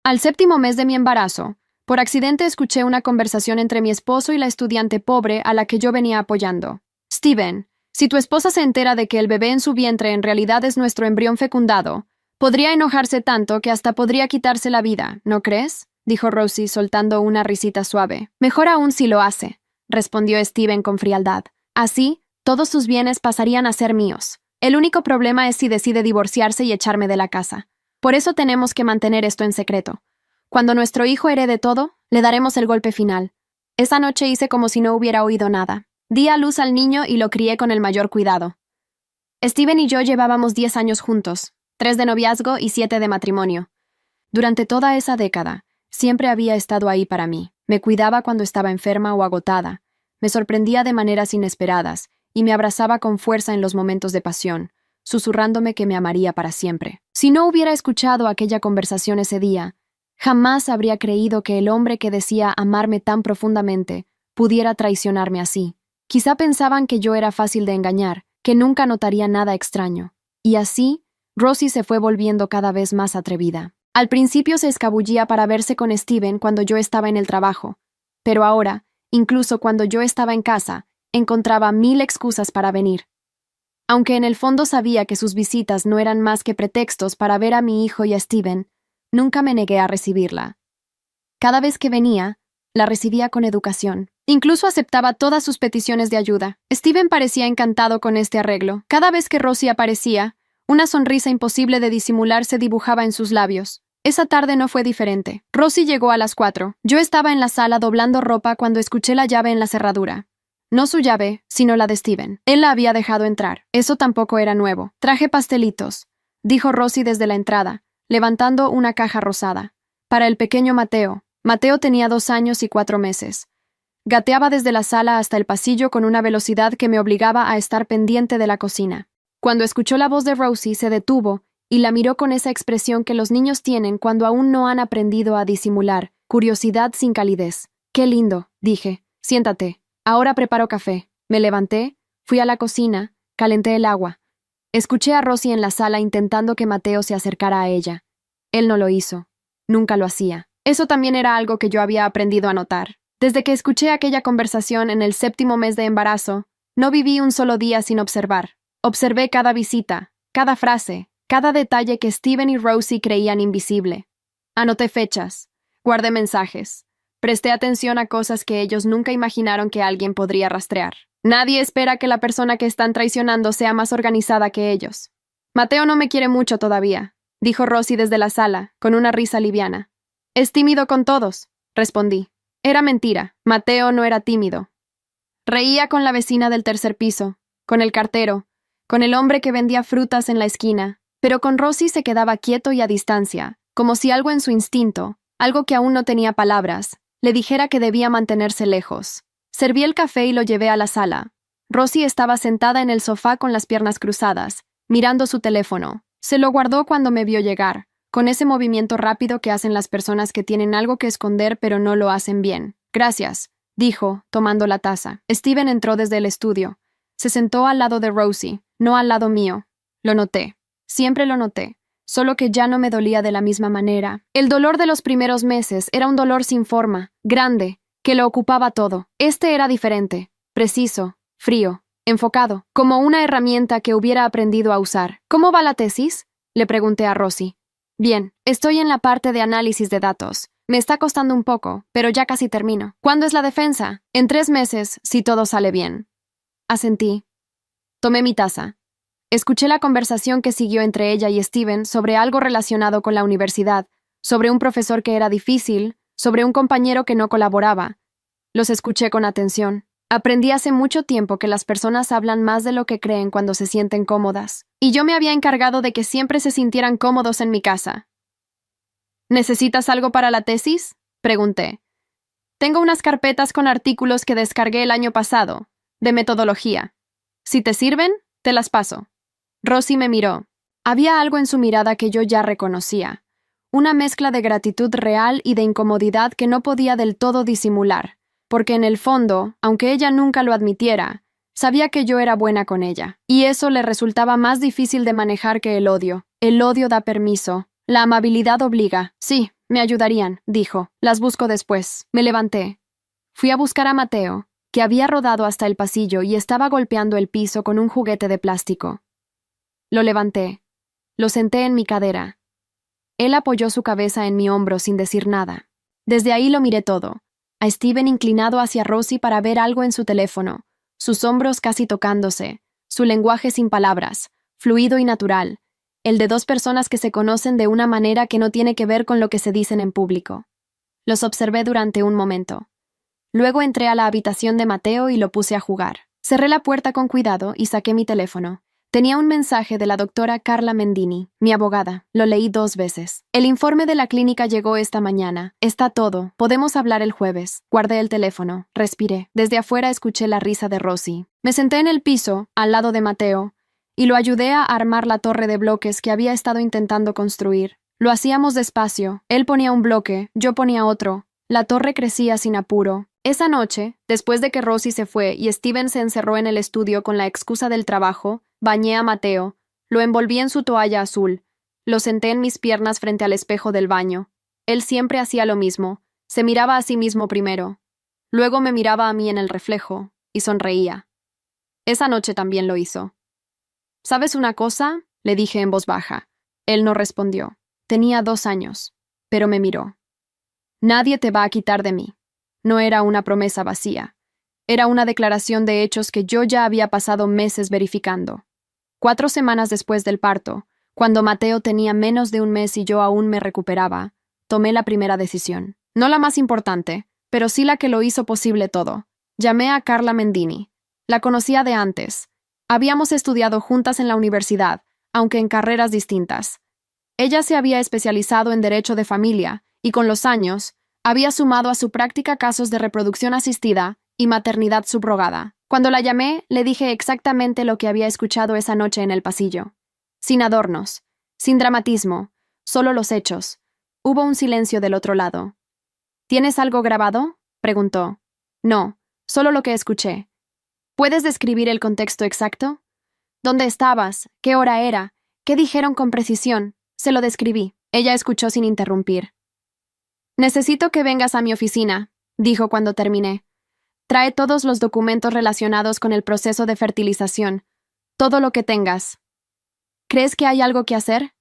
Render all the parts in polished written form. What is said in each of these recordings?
Al séptimo mes de mi embarazo, por accidente escuché una conversación entre mi esposo y la estudiante pobre a la que yo venía apoyando. Steven, si tu esposa se entera de que el bebé en su vientre en realidad es nuestro embrión fecundado, podría enojarse tanto que hasta podría quitarse la vida, ¿no crees?, dijo Rosie soltando una risita suave. Mejor aún si lo hace, respondió Steven con frialdad. Así, todos sus bienes pasarían a ser míos. El único problema es si decide divorciarse y echarme de la casa. Por eso tenemos que mantener esto en secreto. Cuando nuestro hijo herede todo, le daremos el golpe final. Esa noche hice como si no hubiera oído nada. Di a luz al niño y lo crié con el mayor cuidado. Steven y yo llevábamos 10 años juntos, 3 de noviazgo y 7 de matrimonio. Durante toda esa década, siempre había estado ahí para mí. Me cuidaba cuando estaba enferma o agotada, me sorprendía de maneras inesperadas y me abrazaba con fuerza en los momentos de pasión, susurrándome que me amaría para siempre. Si no hubiera escuchado aquella conversación ese día, jamás habría creído que el hombre que decía amarme tan profundamente pudiera traicionarme así. Quizá pensaban que yo era fácil de engañar, que nunca notaría nada extraño. Y así, Rosie se fue volviendo cada vez más atrevida. Al principio se escabullía para verse con Steven cuando yo estaba en el trabajo, pero ahora, incluso cuando yo estaba en casa, encontraba 1000 excusas para venir. Aunque en el fondo sabía que sus visitas no eran más que pretextos para ver a mi hijo y a Steven, nunca me negué a recibirla. Cada vez que venía, la recibía con educación. Incluso aceptaba todas sus peticiones de ayuda. Steven parecía encantado con este arreglo. Cada vez que Rosie aparecía, una sonrisa imposible de disimular se dibujaba en sus labios. Esa tarde no fue diferente. Rosie llegó a las 4. Yo estaba en la sala doblando ropa cuando escuché la llave en la cerradura. No su llave, sino la de Steven. Él la había dejado entrar. Eso tampoco era nuevo. Traje pastelitos, dijo Rosie desde la entrada, levantando una caja rosada. Para el pequeño Mateo. Mateo tenía 2 años y 4 meses. Gateaba desde la sala hasta el pasillo con una velocidad que me obligaba a estar pendiente de la cocina. Cuando escuchó la voz de Rosie, se detuvo y la miró con esa expresión que los niños tienen cuando aún no han aprendido a disimular, curiosidad sin calidez. «Qué lindo», dije. «Siéntate. Ahora preparo café». Me levanté, fui a la cocina, calenté el agua. Escuché a Rosie en la sala intentando que Mateo se acercara a ella. Él no lo hizo. Nunca lo hacía. Eso también era algo que yo había aprendido a notar. Desde que escuché aquella conversación en el 7º mes de embarazo, no viví un solo día sin observar. Observé cada visita, cada frase, cada detalle que Steven y Rosie creían invisible. Anoté fechas, guardé mensajes, presté atención a cosas que ellos nunca imaginaron que alguien podría rastrear. Nadie espera que la persona que están traicionando sea más organizada que ellos. «Mateo no me quiere mucho todavía», dijo Rosie desde la sala, con una risa liviana. «Es tímido con todos», respondí. Era mentira. Mateo no era tímido. Reía con la vecina del 3er piso, con el cartero, con el hombre que vendía frutas en la esquina, pero con Rosie se quedaba quieto y a distancia, como si algo en su instinto, algo que aún no tenía palabras, le dijera que debía mantenerse lejos. Serví el café y lo llevé a la sala. Rosie estaba sentada en el sofá con las piernas cruzadas, mirando su teléfono. Se lo guardó cuando me vio llegar, con ese movimiento rápido que hacen las personas que tienen algo que esconder pero no lo hacen bien. «Gracias», dijo, tomando la taza. Steven entró desde el estudio. Se sentó al lado de Rosie, no al lado mío. Lo noté. Siempre lo noté. Solo que ya no me dolía de la misma manera. El dolor de los primeros meses era un dolor sin forma, grande, que lo ocupaba todo. Este era diferente, preciso, frío, enfocado, como una herramienta que hubiera aprendido a usar. «¿Cómo va la tesis?», le pregunté a Rosie. «Bien, estoy en la parte de análisis de datos. Me está costando un poco, pero ya casi termino». «¿Cuándo es la defensa?». «En 3 meses, si todo sale bien». Asentí. Tomé mi taza. Escuché la conversación que siguió entre ella y Steven sobre algo relacionado con la universidad, sobre un profesor que era difícil, sobre un compañero que no colaboraba. Los escuché con atención. Aprendí hace mucho tiempo que las personas hablan más de lo que creen cuando se sienten cómodas, y yo me había encargado de que siempre se sintieran cómodos en mi casa. «¿Necesitas algo para la tesis?», pregunté. «Tengo unas carpetas con artículos que descargué el año pasado, de metodología. Si te sirven, te las paso». Rosie me miró. Había algo en su mirada que yo ya reconocía, una mezcla de gratitud real y de incomodidad que no podía del todo disimular, porque en el fondo, aunque ella nunca lo admitiera, sabía que yo era buena con ella, y eso le resultaba más difícil de manejar que el odio. El odio da permiso, la amabilidad obliga. «Sí, Me ayudarían, dijo. Las busco después. Me levanté. Fui a buscar a Mateo, que había rodado hasta el pasillo y estaba golpeando el piso con un juguete de plástico. Lo levanté. Lo senté en mi cadera. Él apoyó su cabeza en mi hombro sin decir nada. Desde ahí lo miré todo. A Steven inclinado hacia Rosie para ver algo en su teléfono, sus hombros casi tocándose, su lenguaje sin palabras, fluido y natural, el de dos personas que se conocen de una manera que no tiene que ver con lo que se dicen en público. Los observé durante un momento. Luego entré a la habitación de Mateo y lo puse a jugar. Cerré la puerta con cuidado y saqué mi teléfono. Tenía un mensaje de la doctora Carla Mendini, mi abogada. Lo leí 2 veces. El informe de la clínica llegó esta mañana. Está todo. Podemos hablar el jueves. Guardé el teléfono. Respiré. Desde afuera escuché la risa de Rosie. Me senté en el piso, al lado de Mateo, y lo ayudé a armar la torre de bloques que había estado intentando construir. Lo hacíamos despacio. Él ponía un bloque, yo ponía otro. La torre crecía sin apuro. Esa noche, después de que Rosie se fue y Steven se encerró en el estudio con la excusa del trabajo, bañé a Mateo, lo envolví en su toalla azul, lo senté en mis piernas frente al espejo del baño. Él siempre hacía lo mismo, se miraba a sí mismo primero. Luego me miraba a mí en el reflejo, y sonreía. Esa noche también lo hizo. ¿Sabes una cosa?, le dije en voz baja. Él no respondió. Tenía 2 años, pero me miró. Nadie te va a quitar de mí. No era una promesa vacía. Era una declaración de hechos que yo ya había pasado meses verificando. 4 semanas después del parto, cuando Mateo tenía menos de 1 mes y yo aún me recuperaba, tomé la primera decisión. No la más importante, pero sí la que lo hizo posible todo. Llamé a Carla Mendini. La conocía de antes. Habíamos estudiado juntas en la universidad, aunque en carreras distintas. Ella se había especializado en derecho de familia y con los años había sumado a su práctica casos de reproducción asistida y maternidad subrogada. Cuando la llamé, le dije exactamente lo que había escuchado esa noche en el pasillo. Sin adornos, sin dramatismo, solo los hechos. Hubo un silencio del otro lado. ¿Tienes algo grabado?, preguntó. No, solo lo que escuché. ¿Puedes describir el contexto exacto? ¿Dónde estabas? ¿Qué hora era? ¿Qué dijeron con precisión? Se lo describí. Ella escuchó sin interrumpir. Necesito que vengas a mi oficina, dijo cuando terminé. Trae todos los documentos relacionados con el proceso de fertilización, todo lo que tengas. ¿Crees que hay algo que hacer?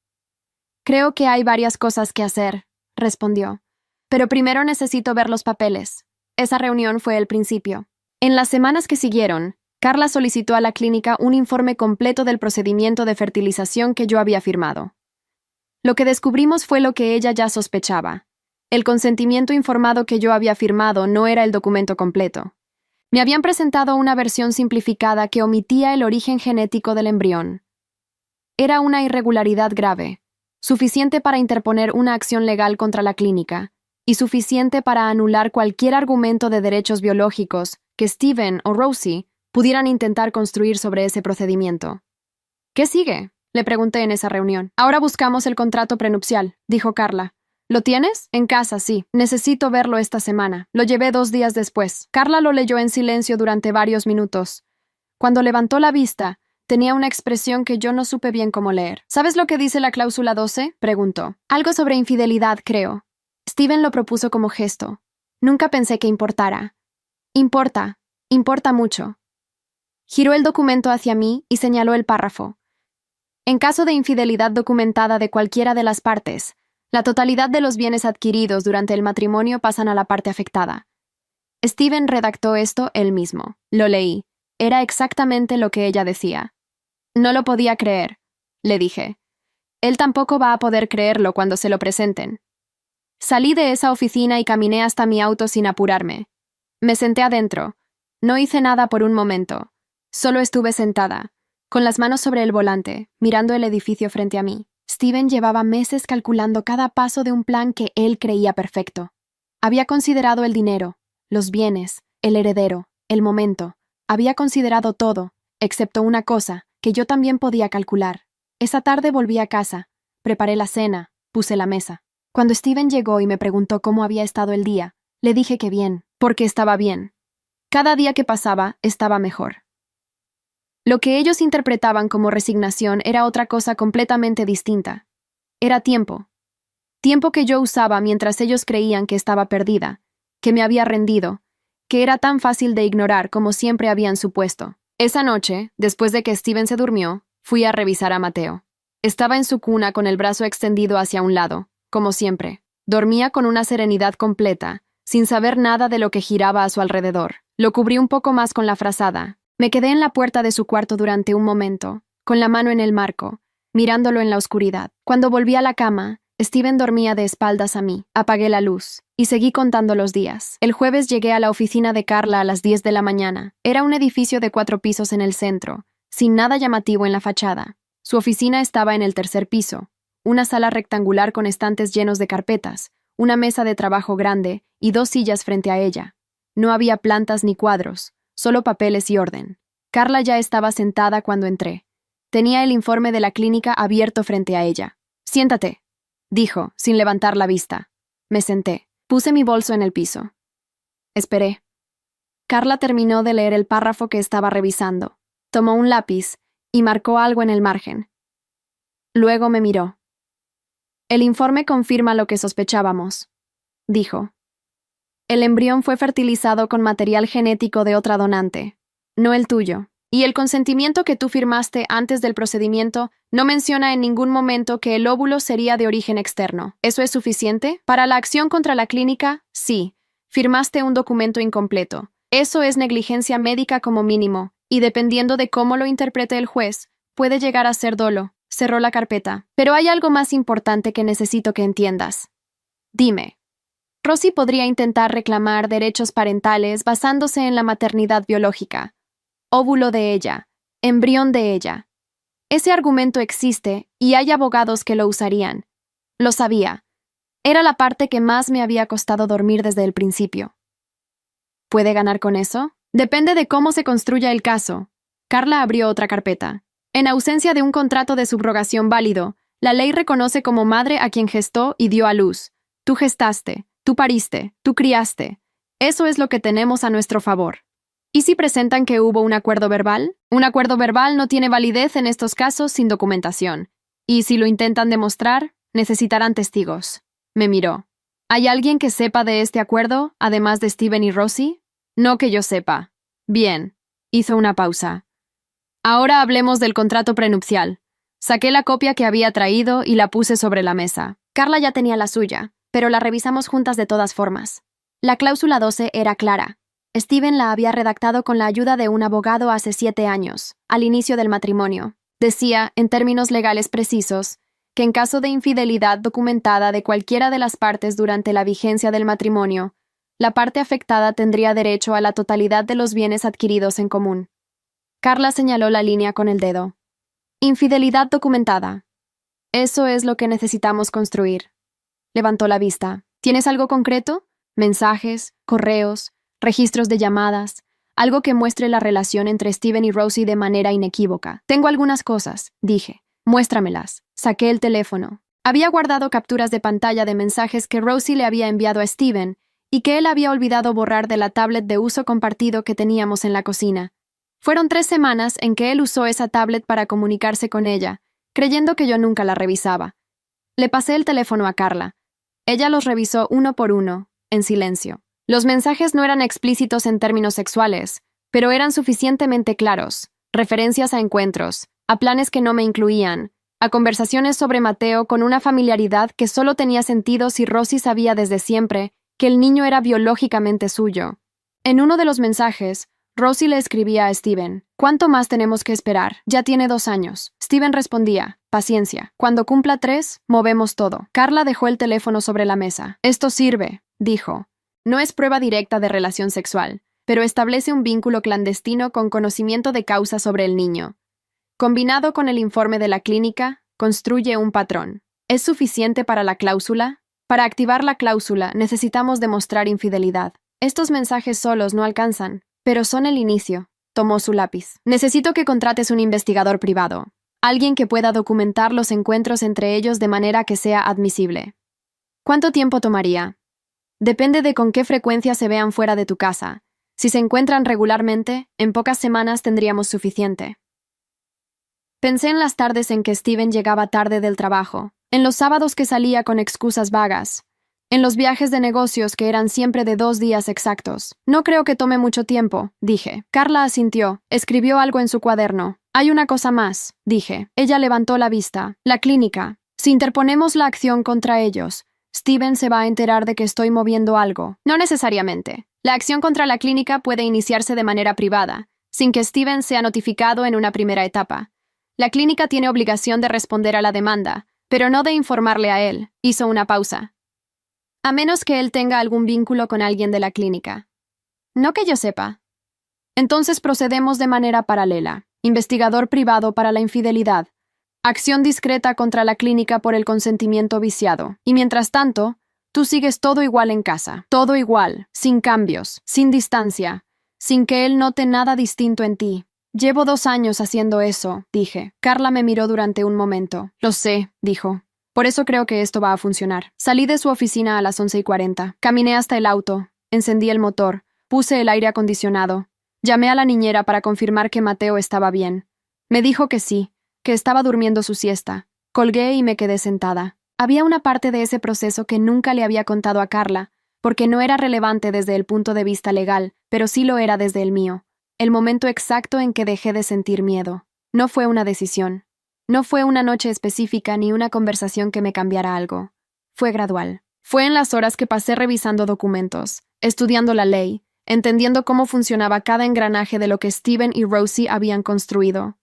Creo que hay varias cosas que hacer, respondió. Pero primero necesito ver los papeles. Esa reunión fue el principio. En las semanas que siguieron, Carla solicitó a la clínica un informe completo del procedimiento de fertilización que yo había firmado. Lo que descubrimos fue lo que ella ya sospechaba. El consentimiento informado que yo había firmado no era el documento completo. Me habían presentado una versión simplificada que omitía el origen genético del embrión. Era una irregularidad grave, suficiente para interponer una acción legal contra la clínica, y suficiente para anular cualquier argumento de derechos biológicos que Steven o Rosie pudieran intentar construir sobre ese procedimiento. ¿Qué sigue?, le pregunté en esa reunión. Ahora buscamos el contrato prenupcial, dijo Carla. ¿Lo tienes? En casa, sí. Necesito verlo esta semana. Lo llevé 2 días después. Carla lo leyó en silencio durante varios minutos. Cuando levantó la vista, tenía una expresión que yo no supe bien cómo leer. ¿Sabes lo que dice la cláusula 12? Preguntó. Algo sobre infidelidad, creo. Steven lo propuso como gesto. Nunca pensé que importara. Importa mucho. Giró el documento hacia mí y señaló el párrafo. En caso de infidelidad documentada de cualquiera de las partes, la totalidad de los bienes adquiridos durante el matrimonio pasan a la parte afectada. Steven redactó esto él mismo. Lo leí. Era exactamente lo que ella decía. No lo podía creer, le dije. Él tampoco va a poder creerlo cuando se lo presenten. Salí de esa oficina y caminé hasta mi auto sin apurarme. Me senté adentro. No hice nada por un momento. Solo estuve sentada, con las manos sobre el volante, mirando el edificio frente a mí. Steven llevaba meses calculando cada paso de un plan que él creía perfecto. Había considerado el dinero, los bienes, el heredero, el momento. Había considerado todo, excepto una cosa, que yo también podía calcular. Esa tarde volví a casa, preparé la cena, puse la mesa. Cuando Steven llegó y me preguntó cómo había estado el día, le dije que bien, porque estaba bien. Cada día que pasaba, estaba mejor. Lo que ellos interpretaban como resignación era otra cosa completamente distinta. Era tiempo. Tiempo que yo usaba mientras ellos creían que estaba perdida, que me había rendido, que era tan fácil de ignorar como siempre habían supuesto. Esa noche, después de que Steven se durmió, fui a revisar a Mateo. Estaba en su cuna con el brazo extendido hacia un lado, como siempre. Dormía con una serenidad completa, sin saber nada de lo que giraba a su alrededor. Lo cubrí un poco más con la frazada. Me quedé en la puerta de su cuarto durante un momento, con la mano en el marco, mirándolo en la oscuridad. Cuando volví a la cama, Steven dormía de espaldas a mí. Apagué la luz y seguí contando los días. El jueves llegué a la oficina de Carla a las 10 de la mañana. Era un edificio de 4 pisos en el centro, sin nada llamativo en la fachada. Su oficina estaba en el tercer piso, una sala rectangular con estantes llenos de carpetas, una mesa de trabajo grande y 2 sillas frente a ella. No había plantas ni cuadros, solo papeles y orden. Carla ya estaba sentada cuando entré. Tenía el informe de la clínica abierto frente a ella. «Siéntate», dijo, sin levantar la vista. Me senté. Puse mi bolso en el piso. Esperé. Carla terminó de leer el párrafo que estaba revisando. Tomó un lápiz y marcó algo en el margen. Luego me miró. «El informe confirma lo que sospechábamos», dijo. «El embrión fue fertilizado con material genético de otra donante, no el tuyo. Y el consentimiento que tú firmaste antes del procedimiento no menciona en ningún momento que el óvulo sería de origen externo. ¿Eso es suficiente? Para la acción contra la clínica, sí. Firmaste un documento incompleto. Eso es negligencia médica como mínimo, y dependiendo de cómo lo interprete el juez, puede llegar a ser dolo». Cerró la carpeta. «Pero hay algo más importante que necesito que entiendas. Dime. Rosie podría intentar reclamar derechos parentales basándose en la maternidad biológica. Óvulo de ella, embrión de ella. Ese argumento existe y hay abogados que lo usarían. Lo sabía. Era la parte que más me había costado dormir desde el principio. ¿Puede ganar con eso? Depende de cómo se construya el caso». Carla abrió otra carpeta. «En ausencia de un contrato de subrogación válido, la ley reconoce como madre a quien gestó y dio a luz. Tú gestaste, tú pariste, tú criaste. Eso es lo que tenemos a nuestro favor. ¿Y si presentan que hubo un acuerdo verbal? Un acuerdo verbal no tiene validez en estos casos sin documentación. Y si lo intentan demostrar, necesitarán testigos». Me miró. «¿Hay alguien que sepa de este acuerdo, además de Steven y Rosie?» «No que yo sepa». «Bien». Hizo una pausa. «Ahora hablemos del contrato prenupcial». Saqué la copia que había traído y la puse sobre la mesa. Carla ya tenía la suya, pero la revisamos juntas de todas formas. La cláusula 12 era clara. Steven la había redactado con la ayuda de un abogado hace 7 años, al inicio del matrimonio. Decía, en términos legales precisos, que en caso de infidelidad documentada de cualquiera de las partes durante la vigencia del matrimonio, la parte afectada tendría derecho a la totalidad de los bienes adquiridos en común. Carla señaló la línea con el dedo. «Infidelidad documentada. Eso es lo que necesitamos construir». Levantó la vista. «¿Tienes algo concreto? Mensajes, correos, registros de llamadas, algo que muestre la relación entre Steven y Rosie de manera inequívoca». «Tengo algunas cosas», dije. «Muéstramelas». Saqué el teléfono. Había guardado capturas de pantalla de mensajes que Rosie le había enviado a Steven y que él había olvidado borrar de la tablet de uso compartido que teníamos en la cocina. Fueron 3 semanas en que él usó esa tablet para comunicarse con ella, creyendo que yo nunca la revisaba. Le pasé el teléfono a Carla. Ella los revisó uno por uno, en silencio. Los mensajes no eran explícitos en términos sexuales, pero eran suficientemente claros. Referencias a encuentros, a planes que no me incluían, a conversaciones sobre Mateo con una familiaridad que solo tenía sentido si Rosie sabía desde siempre que el niño era biológicamente suyo. En uno de los mensajes, Rosie le escribía a Steven: «¿Cuánto más tenemos que esperar? Ya tiene 2 años». Steven respondía: «Paciencia. Cuando cumpla 3, movemos todo». Carla dejó el teléfono sobre la mesa. «Esto sirve», dijo. «No es prueba directa de relación sexual, pero establece un vínculo clandestino con conocimiento de causa sobre el niño. Combinado con el informe de la clínica, construye un patrón. ¿Es suficiente para la cláusula? Para activar la cláusula necesitamos demostrar infidelidad. Estos mensajes solos no alcanzan, pero son el inicio». Tomó su lápiz. «Necesito que contrates un investigador privado, alguien que pueda documentar los encuentros entre ellos de manera que sea admisible». «¿Cuánto tiempo tomaría?» «Depende de con qué frecuencia se vean fuera de tu casa. Si se encuentran regularmente, en pocas semanas tendríamos suficiente». Pensé en las tardes en que Steven llegaba tarde del trabajo, en los sábados que salía con excusas vagas, en los viajes de negocios que eran siempre de 2 días exactos. No creo que tome mucho tiempo, dije. Carla asintió. Escribió algo en su cuaderno. Hay una cosa más, dije. Ella levantó la vista. La clínica. Si interponemos la acción contra ellos, Steven se va a enterar de que estoy moviendo algo. No necesariamente. La acción contra la clínica puede iniciarse de manera privada, sin que Steven sea notificado en una primera etapa. La clínica tiene obligación de responder a la demanda, pero no de informarle a él. Hizo una pausa. A menos que él tenga algún vínculo con alguien de la clínica. No que yo sepa. Entonces procedemos de manera paralela. Investigador privado para la infidelidad. Acción discreta contra la clínica por el consentimiento viciado. Y mientras tanto, tú sigues todo igual en casa. Todo igual, sin cambios, sin distancia, sin que él note nada distinto en ti. Llevo 2 años haciendo eso, dije. Carla me miró durante un momento. Lo sé, dijo. Por eso creo que esto va a funcionar. Salí de su oficina a las 11:40. Caminé hasta el auto. Encendí el motor. Puse el aire acondicionado. Llamé a la niñera para confirmar que Mateo estaba bien. Me dijo que sí, que estaba durmiendo su siesta. Colgué y me quedé sentada. Había una parte de ese proceso que nunca le había contado a Carla, porque no era relevante desde el punto de vista legal, pero sí lo era desde el mío. El momento exacto en que dejé de sentir miedo. No fue una decisión. No fue una noche específica ni una conversación que me cambiara algo. Fue gradual. Fue en las horas que pasé revisando documentos, estudiando la ley, entendiendo cómo funcionaba cada engranaje de lo que Steven y Rosie habían construido.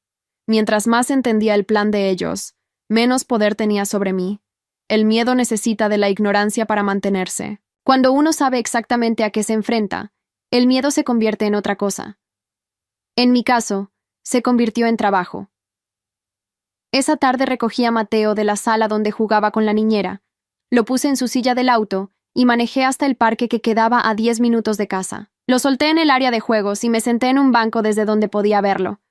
Mientras más entendía el plan de ellos, menos poder tenía sobre mí. El miedo necesita de la ignorancia para mantenerse. Cuando uno sabe exactamente a qué se enfrenta, el miedo se convierte en otra cosa. En mi caso, se convirtió en trabajo. Esa tarde recogí a Mateo de la sala donde jugaba con la niñera. Lo puse en su silla del auto y manejé hasta el parque que quedaba a 10 minutos de casa. Lo solté en el área de juegos y me senté en un banco desde donde podía verlo.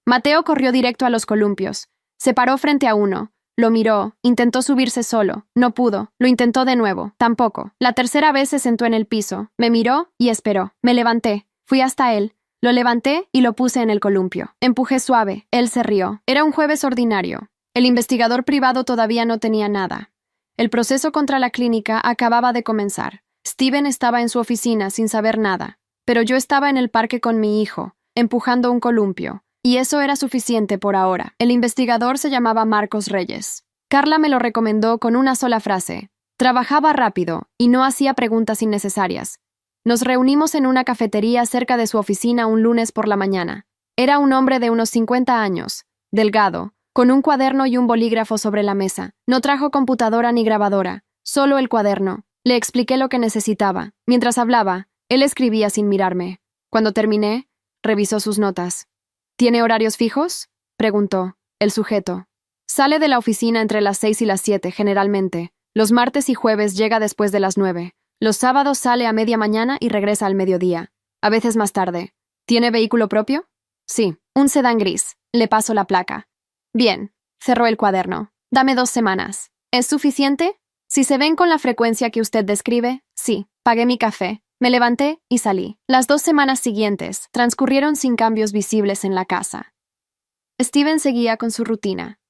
Mateo corrió directo a los columpios. Se paró frente a uno. Lo miró. Intentó subirse solo. No pudo. Lo intentó de nuevo. Tampoco. La tercera vez se sentó en el piso. Me miró y esperó. Me levanté. Fui hasta él. Lo levanté y lo puse en el columpio. Empujé suave. Él se rió. Era un jueves ordinario. El investigador privado todavía no tenía nada. El proceso contra la clínica acababa de comenzar. Steven estaba en su oficina sin saber nada, pero yo estaba en el parque con mi hijo, empujando un columpio, y eso era suficiente por ahora. El investigador se llamaba Marcos Reyes. Carla me lo recomendó con una sola frase. Trabajaba rápido y no hacía preguntas innecesarias. Nos reunimos en una cafetería cerca de su oficina un lunes por la mañana. Era un hombre de unos 50 años, delgado, con un cuaderno y un bolígrafo sobre la mesa. No trajo computadora ni grabadora, solo el cuaderno. Le expliqué lo que necesitaba. Mientras hablaba, él escribía sin mirarme. Cuando terminé, revisó sus notas. ¿Tiene horarios fijos?, preguntó. El sujeto. Sale de la oficina entre las 6 y las 7, generalmente. Los martes y jueves llega después de las 9. Los sábados sale a media mañana y regresa al mediodía. A veces más tarde. ¿Tiene vehículo propio? Sí, un sedán gris. Le paso la placa. Bien, cerró el cuaderno. Dame 2 semanas. ¿Es suficiente? Si se ven con la frecuencia que usted describe, sí. Pagué mi café. Me levanté y salí. Las 2 semanas siguientes transcurrieron sin cambios visibles en la casa. Steven seguía con su rutina.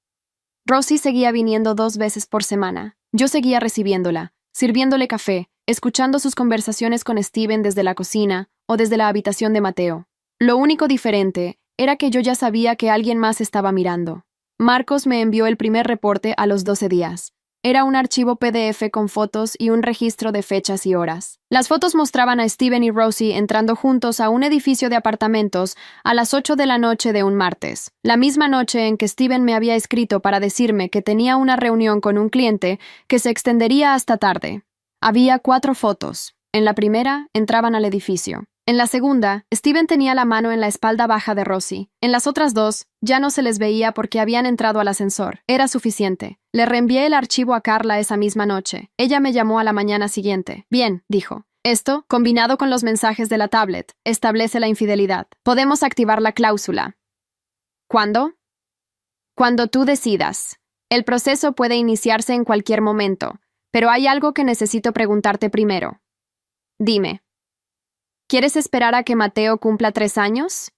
Rosie seguía viniendo 2 veces por semana. Yo seguía recibiéndola, sirviéndole café, escuchando sus conversaciones con Steven desde la cocina o desde la habitación de Mateo. Lo único diferente era que yo ya sabía que alguien más estaba mirando. Marcos me envió el primer reporte a los 12 días. Era un archivo PDF con fotos y un registro de fechas y horas. Las fotos mostraban a Steven y Rosie entrando juntos a un edificio de apartamentos a las 8 de la noche de un martes, la misma noche en que Steven me había escrito para decirme que tenía una reunión con un cliente que se extendería hasta tarde. Había 4 fotos. En la primera, entraban al edificio. En la segunda, Steven tenía la mano en la espalda baja de Rosie. En las otras 2, ya no se les veía porque habían entrado al ascensor. Era suficiente. Le reenvié el archivo a Carla esa misma noche. Ella me llamó a la mañana siguiente. Bien, dijo. Esto, combinado con los mensajes de la tablet, establece la infidelidad. Podemos activar la cláusula. ¿Cuándo? Cuando tú decidas. El proceso puede iniciarse en cualquier momento, pero hay algo que necesito preguntarte primero. Dime. ¿Quieres esperar a que Mateo cumpla 3 años?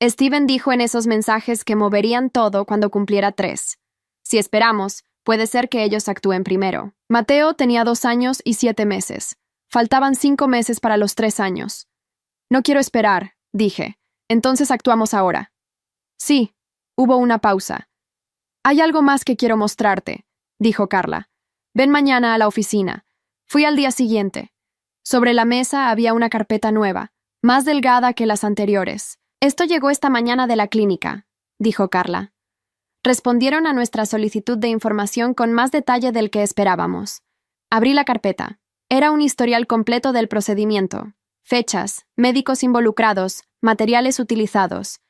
Steven dijo en esos mensajes que moverían todo cuando cumpliera 3. Si esperamos, Puede ser que ellos actúen primero. Mateo tenía 2 años y 7 meses. Faltaban 5 meses para los 3 años. No quiero esperar, dije. Entonces actuamos ahora. Sí. Hubo una pausa. Hay algo más que quiero mostrarte, dijo Carla. Ven mañana a la oficina. Fui al día siguiente. Sobre la mesa había una carpeta nueva, más delgada que las anteriores. Esto llegó esta mañana de la clínica, dijo Carla. Respondieron a nuestra solicitud de información con más detalle del que esperábamos. Abrí la carpeta. Era un historial completo del procedimiento, fechas, médicos involucrados, materiales utilizados.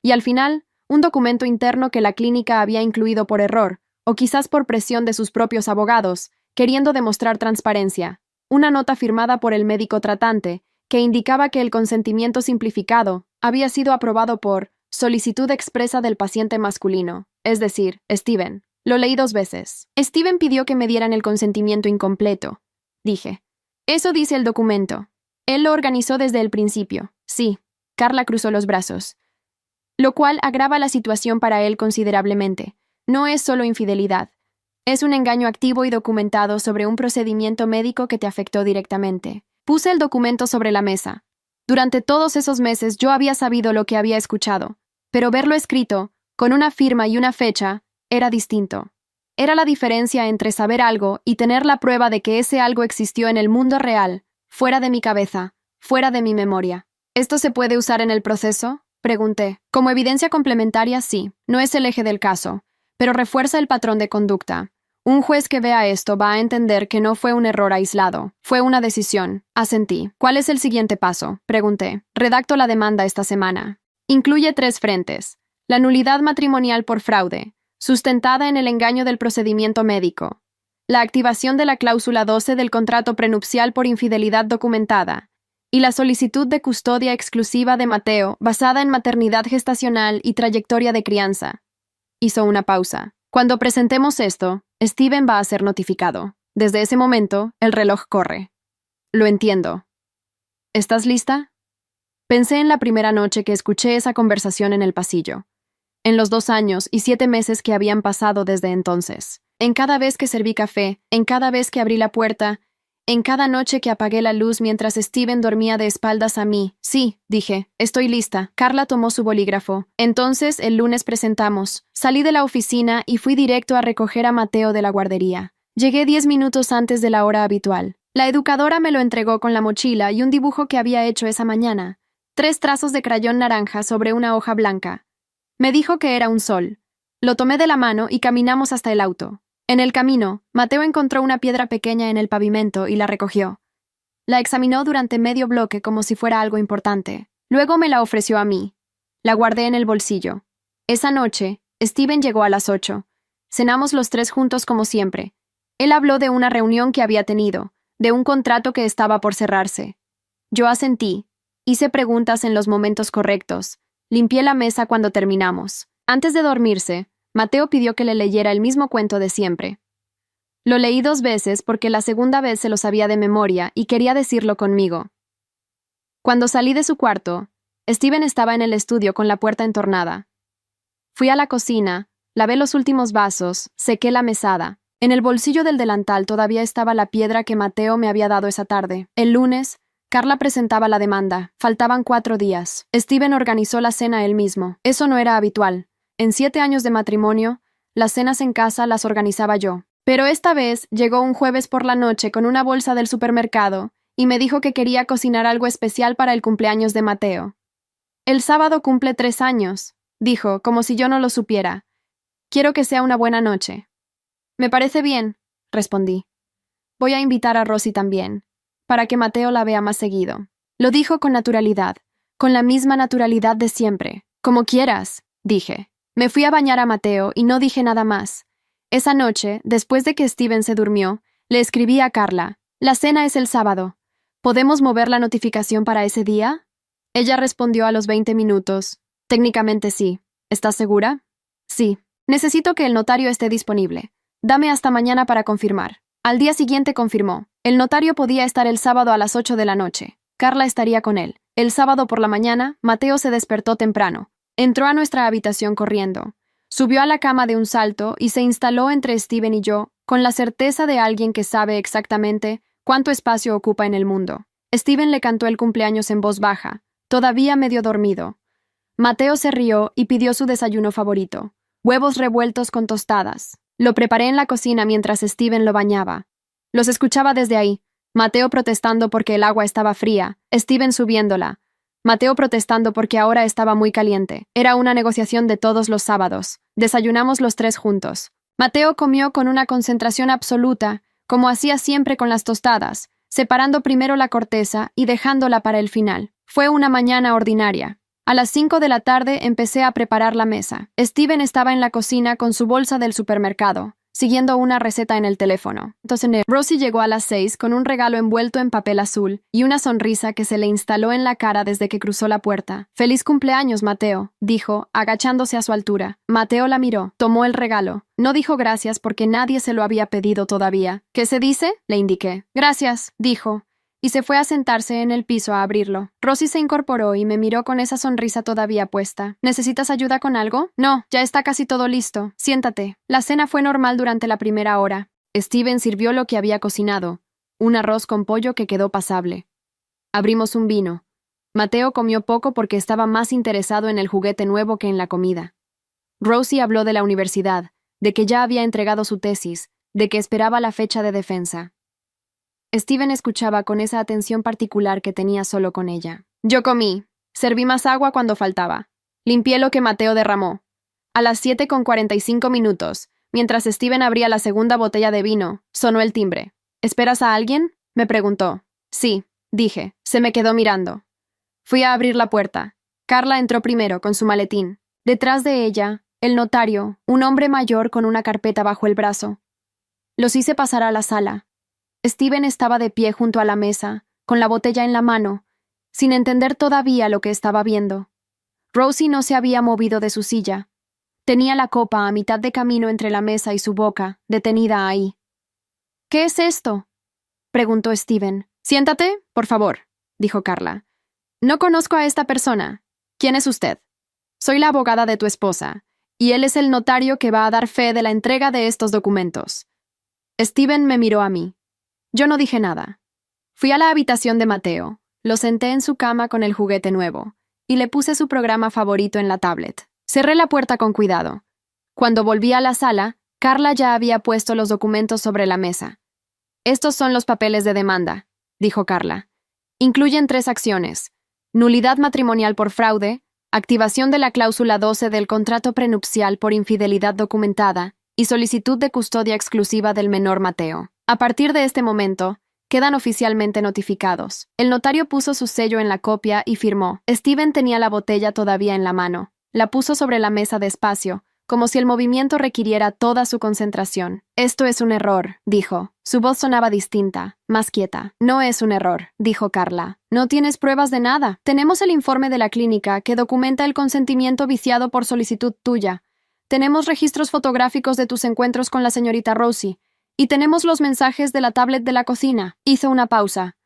Y al final, un documento interno que la clínica había incluido por error, o quizás por presión de sus propios abogados, queriendo demostrar transparencia. Una nota firmada por el médico tratante, que indicaba que el consentimiento simplificado había sido aprobado por solicitud expresa del paciente masculino, es decir, Steven. Lo leí 2 veces. Steven pidió que me dieran el consentimiento incompleto, dije. Eso dice el documento. Él lo organizó desde el principio. Sí. Carla cruzó los brazos. Lo cual agrava la situación para él considerablemente. No es solo infidelidad. Es un engaño activo y documentado sobre un procedimiento médico que te afectó directamente. Puse el documento sobre la mesa. Durante todos esos meses yo había sabido lo que había escuchado, pero verlo escrito, con una firma y una fecha, era distinto. Era la diferencia entre saber algo y tener la prueba de que ese algo existió en el mundo real, fuera de mi cabeza, fuera de mi memoria. ¿Esto se puede usar en el proceso?, pregunté. Como evidencia complementaria, sí. No es el eje del caso, pero refuerza el patrón de conducta. Un juez que vea esto va a entender que no fue un error aislado. Fue una decisión. Asentí. ¿Cuál es el siguiente paso?, pregunté. Redacto la demanda esta semana. Incluye 3 frentes. La nulidad matrimonial por fraude, sustentada en el engaño del procedimiento médico. La activación de la cláusula 12 del contrato prenupcial por infidelidad documentada. Y la solicitud de custodia exclusiva de Mateo basada en maternidad gestacional y trayectoria de crianza. Hizo una pausa. Cuando presentemos esto, Steven va a ser notificado. Desde ese momento, el reloj corre. Lo entiendo. ¿Estás lista? Pensé en la primera noche que escuché esa conversación en el pasillo. En los 2 años y 7 meses que habían pasado desde entonces. En cada vez que serví café, en cada vez que abrí la puerta, en cada noche que apagué la luz mientras Steven dormía de espaldas a mí. Sí, dije, estoy lista. Carla tomó su bolígrafo. Entonces, el lunes presentamos. Salí de la oficina y fui directo a recoger a Mateo de la guardería. Llegué 10 minutos antes de la hora habitual. La educadora me lo entregó con la mochila y un dibujo que había hecho esa mañana. 3 trazos de crayón naranja sobre una hoja blanca. Me dijo que era un sol. Lo tomé de la mano y caminamos hasta el auto. En el camino, Mateo encontró una piedra pequeña en el pavimento y la recogió. La examinó durante medio bloque como si fuera algo importante. Luego me la ofreció a mí. La guardé en el bolsillo. Esa noche, Steven llegó a las 8. Cenamos los 3 juntos como siempre. Él habló de una reunión que había tenido, de un contrato que estaba por cerrarse. Yo asentí. Hice preguntas en los momentos correctos. Limpié la mesa cuando terminamos. Antes de dormirse, Mateo pidió que le leyera el mismo cuento de siempre. Lo leí 2 veces porque la segunda vez se lo sabía de memoria y quería decirlo conmigo. Cuando salí de su cuarto, Steven estaba en el estudio con la puerta entornada. Fui a la cocina, lavé los últimos vasos, sequé la mesada. En el bolsillo del delantal todavía estaba la piedra que Mateo me había dado esa tarde. El lunes, Carla presentaba la demanda. Faltaban 4 días. Steven organizó la cena él mismo. Eso no era habitual. En 7 años de matrimonio, las cenas en casa las organizaba yo. Pero esta vez llegó un jueves por la noche con una bolsa del supermercado y me dijo que quería cocinar algo especial para el cumpleaños de Mateo. El sábado cumple 3 años, dijo, como si yo no lo supiera. Quiero que sea una buena noche. Me parece bien, respondí. Voy a invitar a Rosy también, para que Mateo la vea más seguido. Lo dijo con naturalidad, con la misma naturalidad de siempre. Como quieras, dije. Me fui a bañar a Mateo y no dije nada más. Esa noche, después de que Steven se durmió, le escribí a Carla. La cena es el sábado. ¿Podemos mover la notificación para ese día? Ella respondió a los 20 minutos. Técnicamente sí. ¿Estás segura? Sí. Necesito que el notario esté disponible. Dame hasta mañana para confirmar. Al día siguiente confirmó. El notario podía estar el sábado a las 8 de la noche. Carla estaría con él. El sábado por la mañana, Mateo se despertó temprano. Entró a nuestra habitación corriendo. Subió a la cama de un salto y se instaló entre Steven y yo, con la certeza de alguien que sabe exactamente cuánto espacio ocupa en el mundo. Steven le cantó el cumpleaños en voz baja, todavía medio dormido. Mateo se rió y pidió su desayuno favorito, huevos revueltos con tostadas. Lo preparé en la cocina mientras Steven lo bañaba. Los escuchaba desde ahí, Mateo protestando porque el agua estaba fría, Steven subiéndola, Mateo protestando porque ahora estaba muy caliente. Era una negociación de todos los sábados. Desayunamos los tres juntos. Mateo comió con una concentración absoluta, como hacía siempre con las tostadas, separando primero la corteza y dejándola para el final. Fue una mañana ordinaria. A las 5 de la tarde empecé a preparar la mesa. Steven estaba en la cocina con su bolsa del supermercado, siguiendo una receta en el teléfono. Entonces, Rosie llegó a las 6 con un regalo envuelto en papel azul y una sonrisa que se le instaló en la cara desde que cruzó la puerta. «Feliz cumpleaños, Mateo», dijo, agachándose a su altura. Mateo la miró, tomó el regalo. No dijo gracias porque nadie se lo había pedido todavía. «¿Qué se dice?», le indiqué. «Gracias», dijo, y se fue a sentarse en el piso a abrirlo. Rosie se incorporó y me miró con esa sonrisa todavía puesta. «¿Necesitas ayuda con algo?» «No, ya está casi todo listo. Siéntate». La cena fue normal durante la primera hora. Steven sirvió lo que había cocinado, un arroz con pollo que quedó pasable. Abrimos un vino. Mateo comió poco porque estaba más interesado en el juguete nuevo que en la comida. Rosie habló de la universidad, de que ya había entregado su tesis, de que esperaba la fecha de defensa. Steven escuchaba con esa atención particular que tenía solo con ella. Yo comí. Serví más agua cuando faltaba. Limpié lo que Mateo derramó. A las 7:45, mientras Steven abría la segunda botella de vino, sonó el timbre. ¿Esperas a alguien?, me preguntó. Sí, dije. Se me quedó mirando. Fui a abrir la puerta. Carla entró primero con su maletín. Detrás de ella, el notario, un hombre mayor con una carpeta bajo el brazo. Los hice pasar a la sala. Steven estaba de pie junto a la mesa, con la botella en la mano, sin entender todavía lo que estaba viendo. Rosie no se había movido de su silla. Tenía la copa a mitad de camino entre la mesa y su boca, detenida ahí. «¿Qué es esto?», preguntó Steven. «Siéntate, por favor», dijo Carla. «No conozco a esta persona. ¿Quién es usted?» «Soy la abogada de tu esposa, y él es el notario que va a dar fe de la entrega de estos documentos». Steven me miró a mí. Yo no dije nada. Fui a la habitación de Mateo, lo senté en su cama con el juguete nuevo, y le puse su programa favorito en la tablet. Cerré la puerta con cuidado. Cuando volví a la sala, Carla ya había puesto los documentos sobre la mesa. «Estos son los papeles de demanda», dijo Carla. «Incluyen 3 acciones: nulidad matrimonial por fraude, activación de la cláusula 12 del contrato prenupcial por infidelidad documentada y solicitud de custodia exclusiva del menor Mateo. A partir de este momento, quedan oficialmente notificados». El notario puso su sello en la copia y firmó. Steven tenía la botella todavía en la mano. La puso sobre la mesa despacio, como si el movimiento requiriera toda su concentración. «Esto es un error», dijo. Su voz sonaba distinta, más quieta. «No es un error», dijo Carla. «No tienes pruebas de nada. Tenemos el informe de la clínica que documenta el consentimiento viciado por solicitud tuya. Tenemos registros fotográficos de tus encuentros con la señorita Rosie. Y tenemos los mensajes de la tablet de la cocina». Hizo una pausa.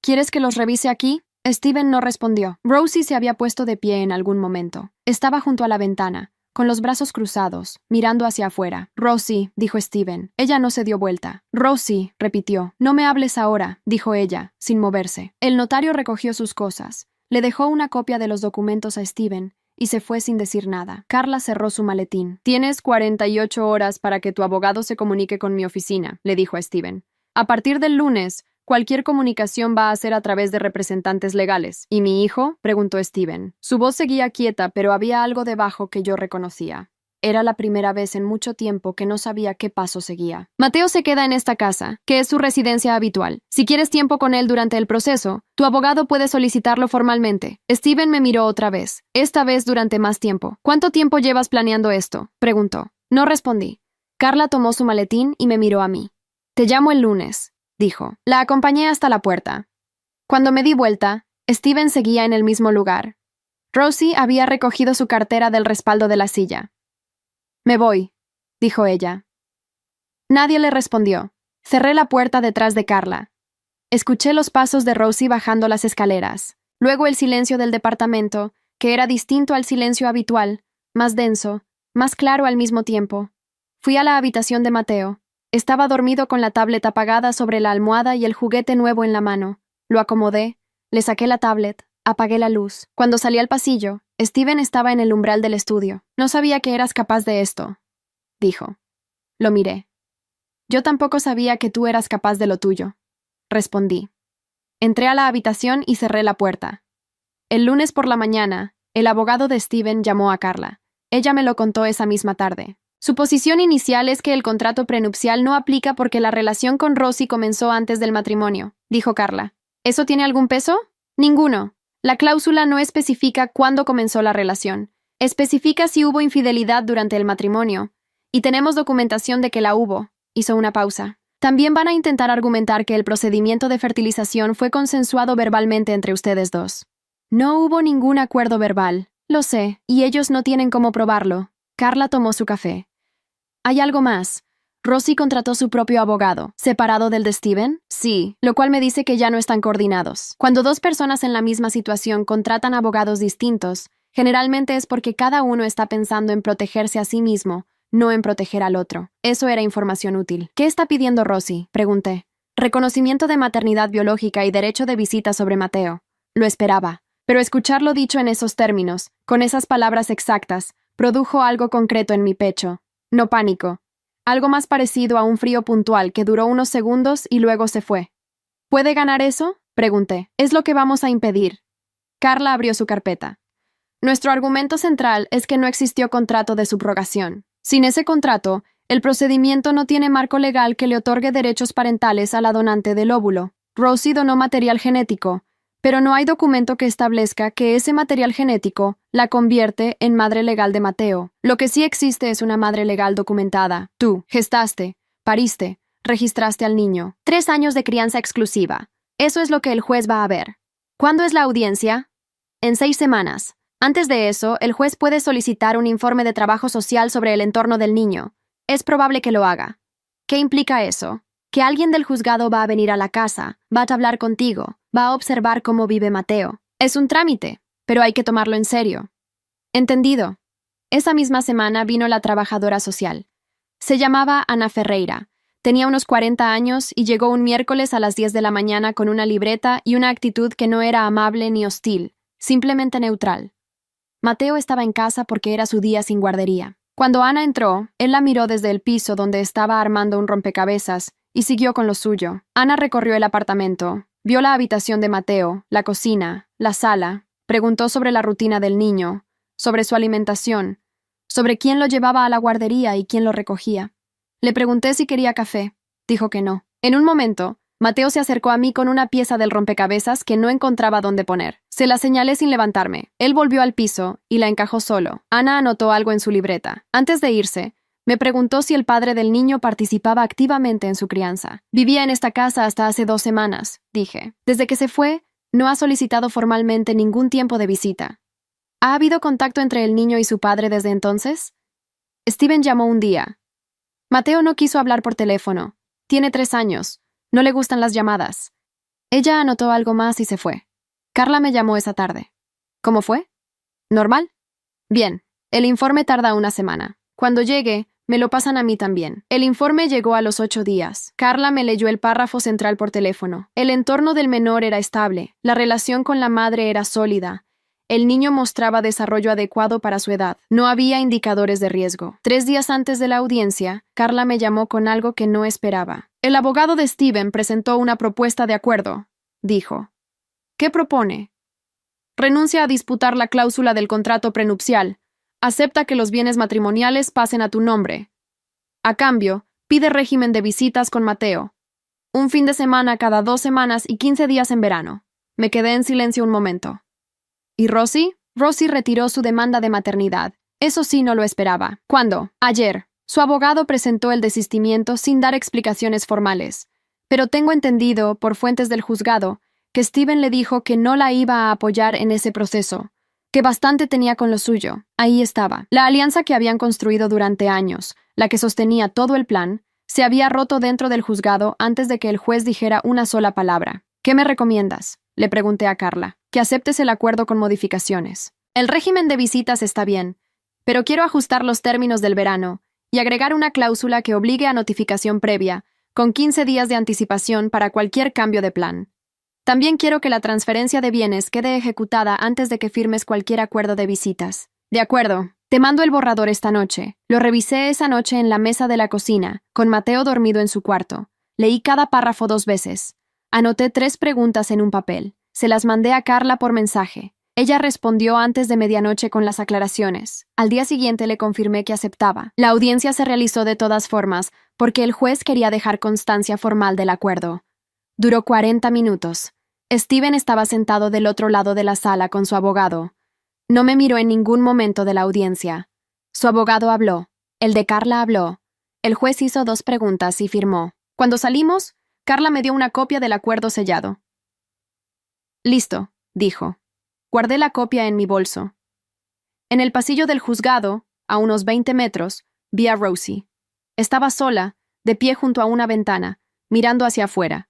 «¿Quieres que los revise aquí?» Steven no respondió. Rosie se había puesto de pie en algún momento. Estaba junto a la ventana, con los brazos cruzados, mirando hacia afuera. «Rosie», dijo Steven. Ella no se dio vuelta. «Rosie», repitió. «No me hables ahora», dijo ella, sin moverse. El notario recogió sus cosas. Le dejó una copia de los documentos a Steven y se fue sin decir nada. Carla cerró su maletín. «Tienes 48 horas para que tu abogado se comunique con mi oficina», le dijo a Steven. «A partir del lunes, cualquier comunicación va a ser a través de representantes legales». «¿Y mi hijo?», preguntó Steven. Su voz seguía quieta, pero había algo debajo que yo reconocía. Era la primera vez en mucho tiempo que no sabía qué paso seguía. «Mateo se queda en esta casa, que es su residencia habitual. Si quieres tiempo con él durante el proceso, tu abogado puede solicitarlo formalmente». Steven me miró otra vez, esta vez durante más tiempo. «¿Cuánto tiempo llevas planeando esto?», preguntó. No respondí. Carla tomó su maletín y me miró a mí. «Te llamo el lunes», dijo. La acompañé hasta la puerta. Cuando me di vuelta, Steven seguía en el mismo lugar. Rosie había recogido su cartera del respaldo de la silla. «Me voy», dijo ella. Nadie le respondió. Cerré la puerta detrás de Carla. Escuché los pasos de Rosie bajando las escaleras. Luego el silencio del departamento, que era distinto al silencio habitual, más denso, más claro al mismo tiempo. Fui a la habitación de Mateo. Estaba dormido con la tablet apagada sobre la almohada y el juguete nuevo en la mano. Lo acomodé, le saqué la tablet, apagué la luz. Cuando salí al pasillo, Steven estaba en el umbral del estudio. No sabía que eras capaz de esto, dijo. Lo miré. Yo tampoco sabía que tú eras capaz de lo tuyo, respondí. Entré a la habitación y cerré la puerta. El lunes por la mañana, el abogado de Steven llamó a Carla. Ella me lo contó esa misma tarde. Su posición inicial es que el contrato prenupcial no aplica porque la relación con Rosie comenzó antes del matrimonio, dijo Carla. ¿Eso tiene algún peso? Ninguno. La cláusula no especifica cuándo comenzó la relación. Especifica si hubo infidelidad durante el matrimonio. Y tenemos documentación de que la hubo. Hizo una pausa. También van a intentar argumentar que el procedimiento de fertilización fue consensuado verbalmente entre ustedes dos. No hubo ningún acuerdo verbal. Lo sé, y ellos no tienen cómo probarlo. Carla tomó su café. ¿Hay algo más? ¿Rosie contrató su propio abogado, separado del de Steven? Sí, lo cual me dice que ya no están coordinados. Cuando dos personas en la misma situación contratan abogados distintos, generalmente es porque cada uno está pensando en protegerse a sí mismo, no en proteger al otro. Eso era información útil. ¿Qué está pidiendo Rosie?, pregunté. Reconocimiento de maternidad biológica y derecho de visita sobre Mateo. Lo esperaba, pero escucharlo dicho en esos términos, con esas palabras exactas, produjo algo concreto en mi pecho. No pánico. Algo más parecido a un frío puntual que duró unos segundos y luego se fue. ¿Puede ganar eso?, pregunté. Es lo que vamos a impedir. Carla abrió su carpeta. Nuestro argumento central es que no existió contrato de subrogación. Sin ese contrato, el procedimiento no tiene marco legal que le otorgue derechos parentales a la donante del óvulo. Rosie donó material genético, pero no hay documento que establezca que ese material genético la convierte en madre legal de Mateo. Lo que sí existe es una madre legal documentada. Tú gestaste, pariste, registraste al niño. 3 años de crianza exclusiva. Eso es lo que el juez va a ver. ¿Cuándo es la audiencia? En 6 semanas. Antes de eso, el juez puede solicitar un informe de trabajo social sobre el entorno del niño. Es probable que lo haga. ¿Qué implica eso? Que alguien del juzgado va a venir a la casa, va a hablar contigo, va a observar cómo vive Mateo. Es un trámite, pero hay que tomarlo en serio. Entendido. Esa misma semana vino la trabajadora social. Se llamaba Ana Ferreira. Tenía unos 40 años y llegó un miércoles a las 10 de la mañana con una libreta y una actitud que no era amable ni hostil, simplemente neutral. Mateo estaba en casa porque era su día sin guardería. Cuando Ana entró, él la miró desde el piso donde estaba armando un rompecabezas y siguió con lo suyo. Ana recorrió el apartamento, vio la habitación de Mateo, la cocina, la sala, preguntó sobre la rutina del niño, sobre su alimentación, sobre quién lo llevaba a la guardería y quién lo recogía. Le pregunté si quería café. Dijo que no. En un momento, Mateo se acercó a mí con una pieza del rompecabezas que no encontraba dónde poner. Se la señalé sin levantarme. Él volvió al piso y la encajó solo. Ana anotó algo en su libreta. Antes de irse, me preguntó si el padre del niño participaba activamente en su crianza. Vivía en esta casa hasta hace 2 semanas, dije. Desde que se fue, no ha solicitado formalmente ningún tiempo de visita. ¿Ha habido contacto entre el niño y su padre desde entonces? Steven llamó un día. Mateo no quiso hablar por teléfono. Tiene 3 años. No le gustan las llamadas. Ella anotó algo más y se fue. Carla me llamó esa tarde. ¿Cómo fue? ¿Normal? Bien. El informe tarda 1 semana. Cuando llegue, me lo pasan a mí también. El informe llegó a los 8 días. Carla me leyó el párrafo central por teléfono. El entorno del menor era estable. La relación con la madre era sólida. El niño mostraba desarrollo adecuado para su edad. No había indicadores de riesgo. 3 días antes de la audiencia, Carla me llamó con algo que no esperaba. El abogado de Steven presentó una propuesta de acuerdo, dijo. ¿Qué propone? Renuncia a disputar la cláusula del contrato prenupcial. Acepta que los bienes matrimoniales pasen a tu nombre. A cambio, pide régimen de visitas con Mateo. Un fin de semana cada 2 semanas y 15 días en verano. Me quedé en silencio un momento. ¿Y Rosie? Rosie retiró su demanda de maternidad. Eso sí no lo esperaba. ¿Cuándo? Ayer. Su abogado presentó el desistimiento sin dar explicaciones formales. Pero tengo entendido, por fuentes del juzgado, que Steven le dijo que no la iba a apoyar en ese proceso, que bastante tenía con lo suyo. Ahí estaba. La alianza que habían construido durante años, la que sostenía todo el plan, se había roto dentro del juzgado antes de que el juez dijera una sola palabra. ¿Qué me recomiendas?, le pregunté a Carla. Que aceptes el acuerdo con modificaciones. El régimen de visitas está bien. Pero quiero ajustar los términos del verano y agregar una cláusula que obligue a notificación previa, con 15 días de anticipación para cualquier cambio de plan. También quiero que la transferencia de bienes quede ejecutada antes de que firmes cualquier acuerdo de visitas. De acuerdo. Te mando el borrador esta noche. Lo revisé esa noche en la mesa de la cocina, con Mateo dormido en su cuarto. Leí cada párrafo 2 veces. Anoté 3 preguntas en un papel. Se las mandé a Carla por mensaje. Ella respondió antes de medianoche con las aclaraciones. Al día siguiente le confirmé que aceptaba. La audiencia se realizó de todas formas, porque el juez quería dejar constancia formal del acuerdo. Duró 40 minutos. Steven estaba sentado del otro lado de la sala con su abogado. No me miró en ningún momento de la audiencia. Su abogado habló. El de Carla habló. El juez hizo 2 preguntas y firmó. Cuando salimos, Carla me dio una copia del acuerdo sellado. Listo, dijo. Guardé la copia en mi bolso. En el pasillo del juzgado, a unos 20 metros, vi a Rosie. Estaba sola, de pie junto a una ventana, mirando hacia afuera.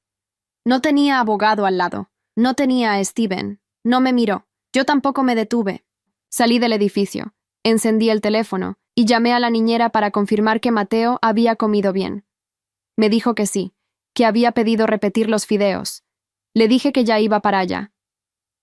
No tenía abogado al lado. No tenía a Steven. No me miró. Yo tampoco me detuve. Salí del edificio, encendí el teléfono y llamé a la niñera para confirmar que Mateo había comido bien. Me dijo que sí, que había pedido repetir los fideos. Le dije que ya iba para allá.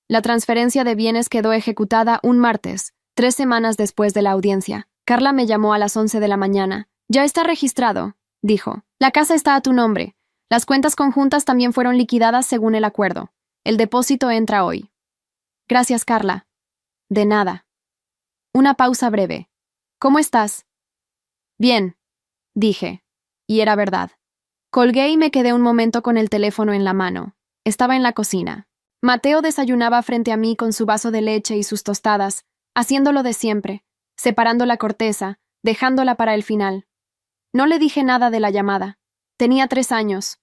La transferencia de bienes quedó ejecutada un martes, 3 semanas después de la audiencia. Carla me llamó a las 11 de la mañana. Ya está registrado, dijo. La casa está a tu nombre. Las cuentas conjuntas también fueron liquidadas según el acuerdo. El depósito entra hoy. Gracias, Carla. De nada. Una pausa breve. ¿Cómo estás? Bien, dije. Y era verdad. Colgué y me quedé un momento con el teléfono en la mano. Estaba en la cocina. Mateo desayunaba frente a mí con su vaso de leche y sus tostadas, haciéndolo de siempre, separando la corteza, dejándola para el final. No le dije nada de la llamada. Tenía 3 años.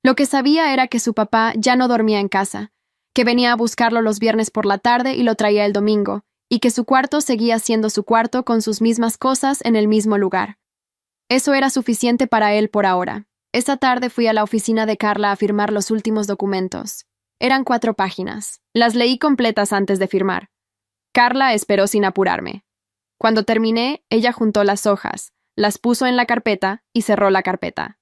Lo que sabía era que su papá ya no dormía en casa, que venía a buscarlo los viernes por la tarde y lo traía el domingo, y que su cuarto seguía siendo su cuarto con sus mismas cosas en el mismo lugar. Eso era suficiente para él por ahora. Esa tarde fui a la oficina de Carla a firmar los últimos documentos. Eran 4 páginas. Las leí completas antes de firmar. Carla esperó sin apurarme. Cuando terminé, ella juntó las hojas, las puso en la carpeta y cerró la carpeta.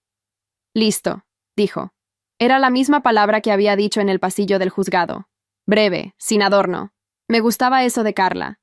Listo, dijo. Era la misma palabra que había dicho en el pasillo del juzgado. Breve, sin adorno. Me gustaba eso de Carla.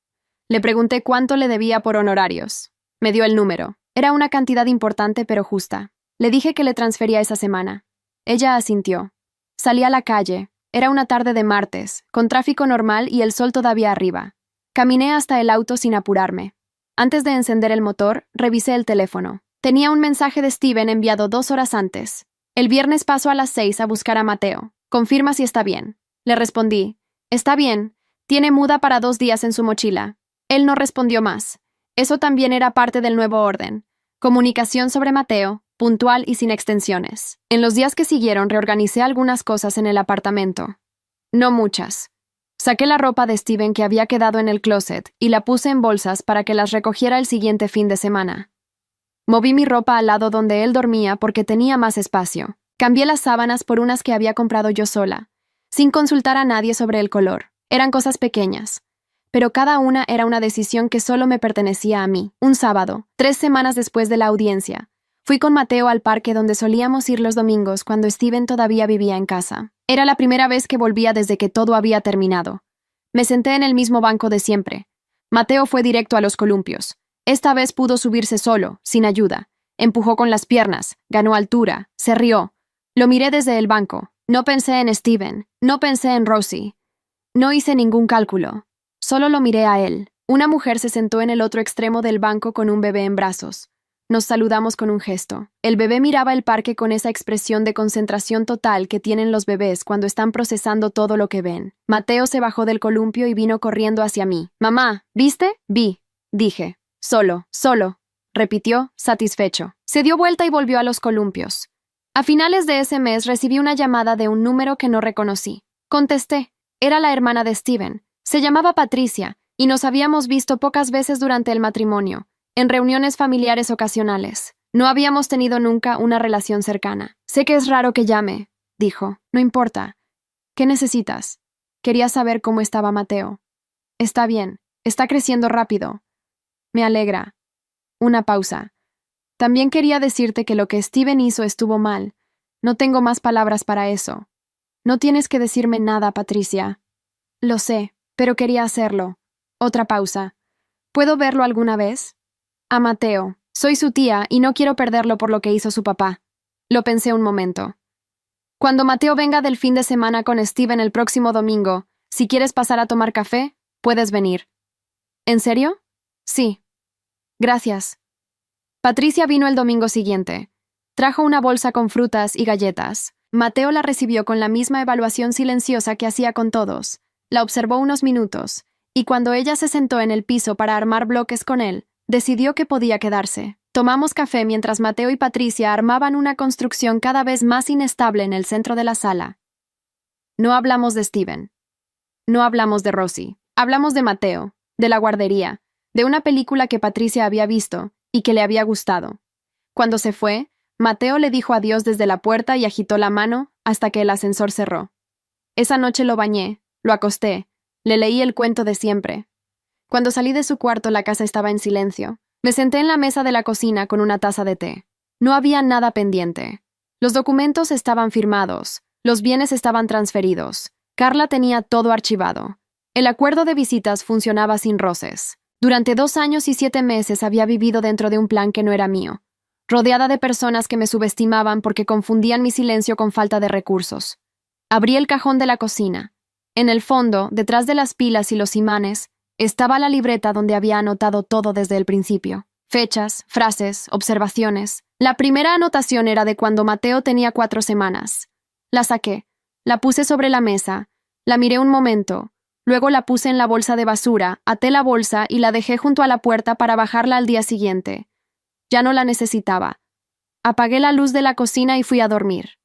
Le pregunté cuánto le debía por honorarios. Me dio el número. Era una cantidad importante pero justa. Le dije que le transfería esa semana. Ella asintió. Salí a la calle. Era una tarde de martes, con tráfico normal y el sol todavía arriba. Caminé hasta el auto sin apurarme. Antes de encender el motor, revisé el teléfono. Tenía un mensaje de Steven enviado 2 horas antes. El viernes paso a las 6 a buscar a Mateo. Confirma si está bien. Le respondí. Está bien. Tiene muda para 2 días en su mochila. Él no respondió más. Eso también era parte del nuevo orden. Comunicación sobre Mateo, puntual y sin extensiones. En los días que siguieron reorganicé algunas cosas en el apartamento. No muchas. Saqué la ropa de Steven que había quedado en el closet y la puse en bolsas para que las recogiera el siguiente fin de semana. Moví mi ropa al lado donde él dormía porque tenía más espacio. Cambié las sábanas por unas que había comprado yo sola, sin consultar a nadie sobre el color. Eran cosas pequeñas, pero cada una era una decisión que solo me pertenecía a mí. Un sábado, 3 semanas después de la audiencia, fui con Mateo al parque donde solíamos ir los domingos cuando Steven todavía vivía en casa. Era la primera vez que volvía desde que todo había terminado. Me senté en el mismo banco de siempre. Mateo fue directo a los columpios. Esta vez pudo subirse solo, sin ayuda. Empujó con las piernas, ganó altura, se rió. Lo miré desde el banco. No pensé en Steven, no pensé en Rosie. No hice ningún cálculo. Solo lo miré a él. Una mujer se sentó en el otro extremo del banco con un bebé en brazos. Nos saludamos con un gesto. El bebé miraba el parque con esa expresión de concentración total que tienen los bebés cuando están procesando todo lo que ven. Mateo se bajó del columpio y vino corriendo hacia mí. «Mamá, ¿viste?» «Vi», dije. Solo», repitió, satisfecho. Se dio vuelta y volvió a los columpios. A finales de ese mes recibí una llamada de un número que no reconocí. Contesté. Era la hermana de Steven. Se llamaba Patricia, y nos habíamos visto pocas veces durante el matrimonio, en reuniones familiares ocasionales. No habíamos tenido nunca una relación cercana. «Sé que es raro que llame», dijo. «No importa. ¿Qué necesitas?» Quería saber cómo estaba Mateo. «Está bien. Está creciendo rápido. Me alegra. Una pausa. También quería decirte que lo que Steven hizo estuvo mal. No tengo más palabras para eso. No tienes que decirme nada, Patricia. Lo sé, pero quería hacerlo. Otra pausa. ¿Puedo verlo alguna vez? A Mateo. Soy su tía y no quiero perderlo por lo que hizo su papá. Lo pensé un momento. Cuando Mateo venga del fin de semana con Steven el próximo domingo, si quieres pasar a tomar café, puedes venir. ¿En serio? Sí. Gracias. Patricia vino el domingo siguiente. Trajo una bolsa con frutas y galletas. Mateo la recibió con la misma evaluación silenciosa que hacía con todos. La observó unos minutos, y cuando ella se sentó en el piso para armar bloques con él, decidió que podía quedarse. Tomamos café mientras Mateo y Patricia armaban una construcción cada vez más inestable en el centro de la sala. No hablamos de Steven. No hablamos de Rosie. Hablamos de Mateo, de la guardería, de una película que Patricia había visto y que le había gustado. Cuando se fue, Mateo le dijo adiós desde la puerta y agitó la mano hasta que el ascensor cerró. Esa noche lo bañé, lo acosté, le leí el cuento de siempre. Cuando salí de su cuarto, la casa estaba en silencio. Me senté en la mesa de la cocina con una taza de té. No había nada pendiente. Los documentos estaban firmados, los bienes estaban transferidos. Carla tenía todo archivado. El acuerdo de visitas funcionaba sin roces. Durante 2 años y 7 meses había vivido dentro de un plan que no era mío, rodeada de personas que me subestimaban porque confundían mi silencio con falta de recursos. Abrí el cajón de la cocina. En el fondo, detrás de las pilas y los imanes, estaba la libreta donde había anotado todo desde el principio. Fechas, frases, observaciones. La primera anotación era de cuando Mateo tenía 4 semanas. La saqué, la puse sobre la mesa, la miré un momento. Luego la puse en la bolsa de basura, até la bolsa y la dejé junto a la puerta para bajarla al día siguiente. Ya no la necesitaba. Apagué la luz de la cocina y fui a dormir.